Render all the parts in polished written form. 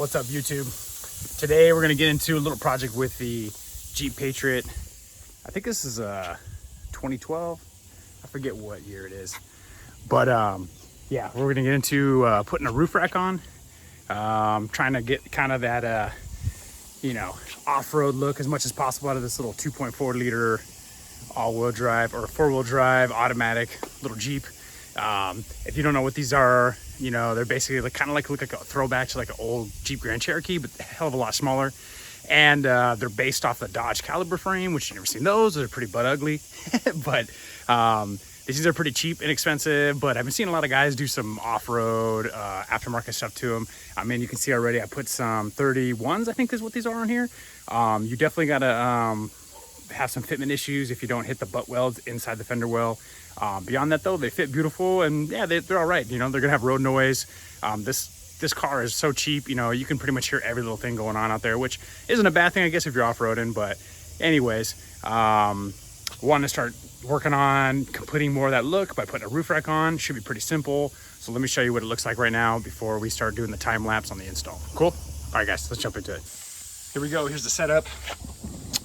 What's up, YouTube? Today we're gonna get into a little project with the Jeep Patriot. I think this is 2012. I forget what year it is, but yeah, we're gonna get into putting a roof rack on. Trying to get kind of that off-road look as much as possible out of this little 2.4 liter all-wheel drive or four-wheel drive automatic little Jeep. If you don't know what these are, they're basically look like a throwback to like an old Jeep Grand Cherokee, but a hell of a lot smaller. And they're based off the Dodge Caliber frame, which you've never seen those. They're pretty butt ugly. But these are pretty cheap, inexpensive, but I've been seeing a lot of guys do some off-road aftermarket stuff to them. I mean, you can see already I put some 31s, I think is what these are on here. You definitely got to have some fitment issues if you don't hit the butt welds inside the fender well. Beyond that though, they fit beautiful, and yeah, they're all right. They're gonna have road noise. This car is so cheap, you can pretty much hear every little thing going on out there, which isn't a bad thing, I guess, if you're off-roading. But anyways, wanting to start working on completing more of that look by putting a roof rack on. Should be pretty simple. So let me show you what it looks like right now before we start doing the time lapse on the install. Cool? All right, guys, let's jump into it. Here we go. Here's the setup.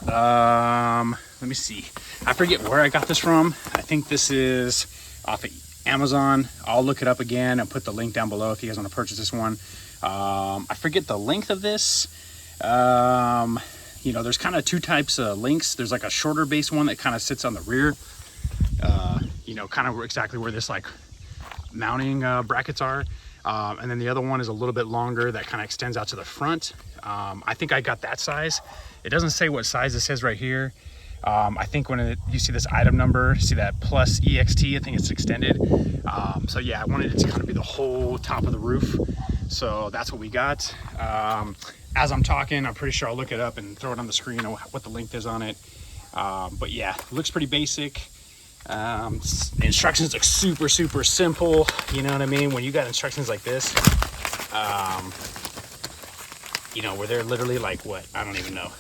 Let me see. I forget where I got this from. I think this is off of Amazon. I'll look it up again and put the link down below if you guys want to purchase this one. I forget the length of this. There's kind of two types of links. There's like a shorter base one that kind of sits on the rear, kind of exactly where this like mounting brackets are. And then the other one is a little bit longer that kind of extends out to the front. I think I got that size. It doesn't say what size it says right here. I think when you see this item number, see that plus EXT, I think it's extended. So yeah, I wanted it to kind of be the whole top of the roof. So that's what we got. As I'm talking, I'm pretty sure I'll look it up and throw it on the screen what the length is on it. But yeah, it looks pretty basic. The instructions look super, super simple. You know what I mean? When you got instructions like this, where they're literally like what? I don't even know.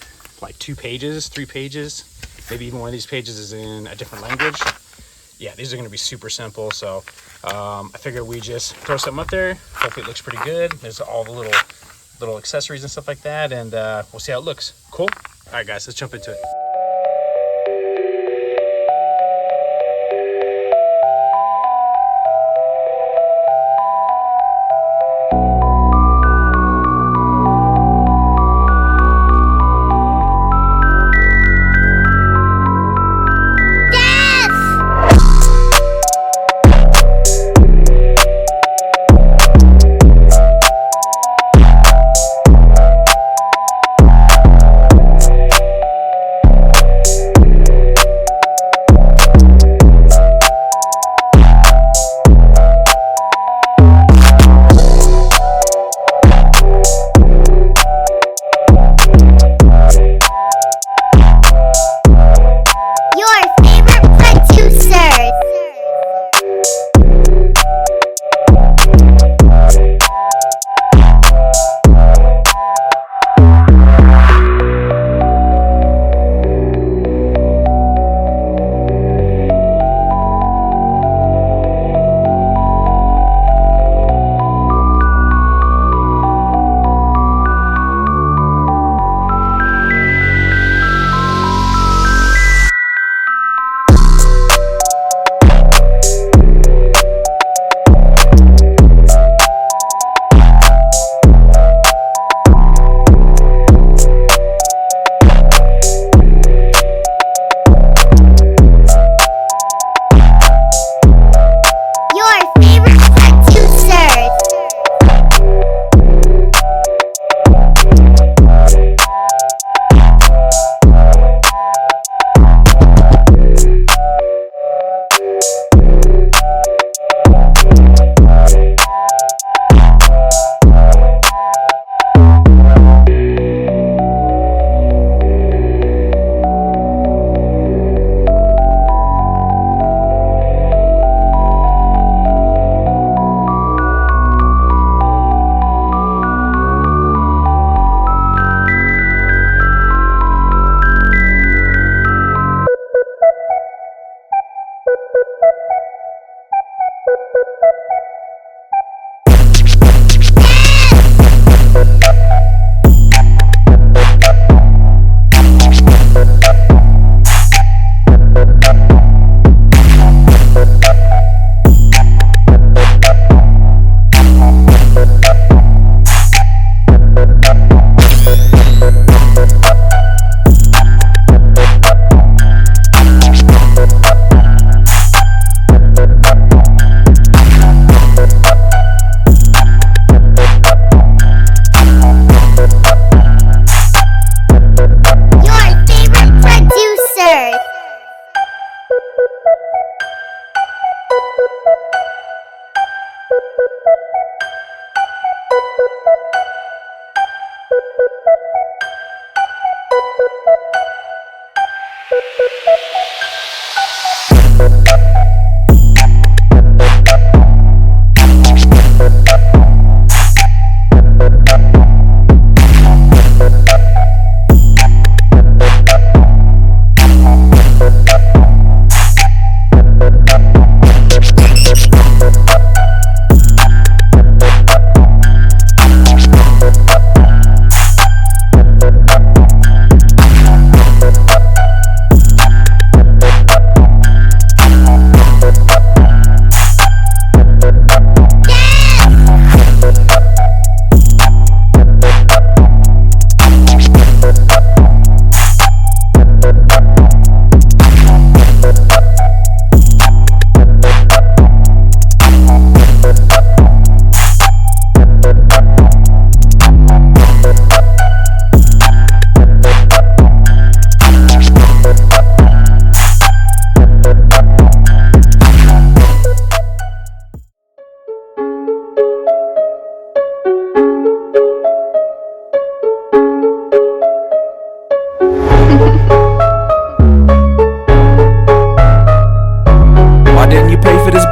Like 2 pages, 3 pages. Maybe even one of these pages is in a different language. Yeah, these are gonna be super simple. So I figured we just throw something up there. Hopefully it looks pretty good. There's all the little accessories and stuff like that, and we'll see how it looks. Cool? All right, guys, let's jump into it.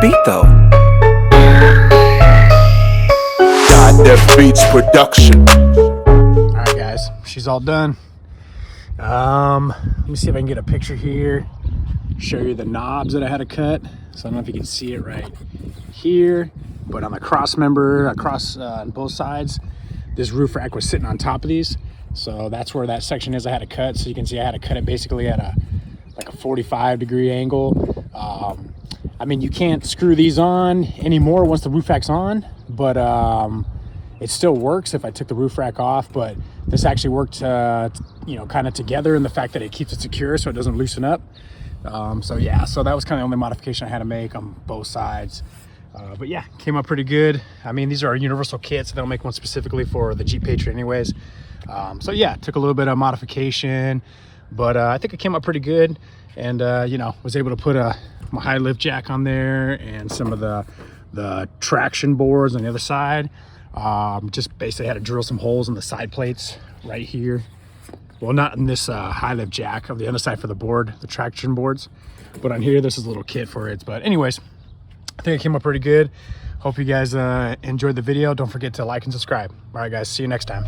beat though. Death Beats Production. All right, guys, she's all done. Let me see if I can get a picture here. Show you the knobs that I had to cut. So I don't know if you can see it right here, but on the cross member, on both sides, this roof rack was sitting on top of these. So that's where that section is I had to cut. So you can see I had to cut it basically at a 45-degree angle. I mean, you can't screw these on anymore once the roof rack's on, but it still works if I took the roof rack off. But this actually worked, you know, kind of together in the fact that it keeps it secure so it doesn't loosen up. So yeah, so that was kind of the only modification I had to make on both sides. But yeah, came up pretty good. I mean, these are universal kits. They don't make one specifically for the Jeep Patriot anyways. So yeah, took a little bit of modification, but I think it came up pretty good. And you know, was able to put my high lift jack on there and some of the traction boards on the other side. Just basically had to drill some holes in the side plates right here. Well, not in this high lift jack, of the other side for the board, the traction boards, but on here, this is a little kit for it. But anyways, I think it came up pretty good. Hope you guys enjoyed the video. Don't forget to like and subscribe. All right, guys, see you next time.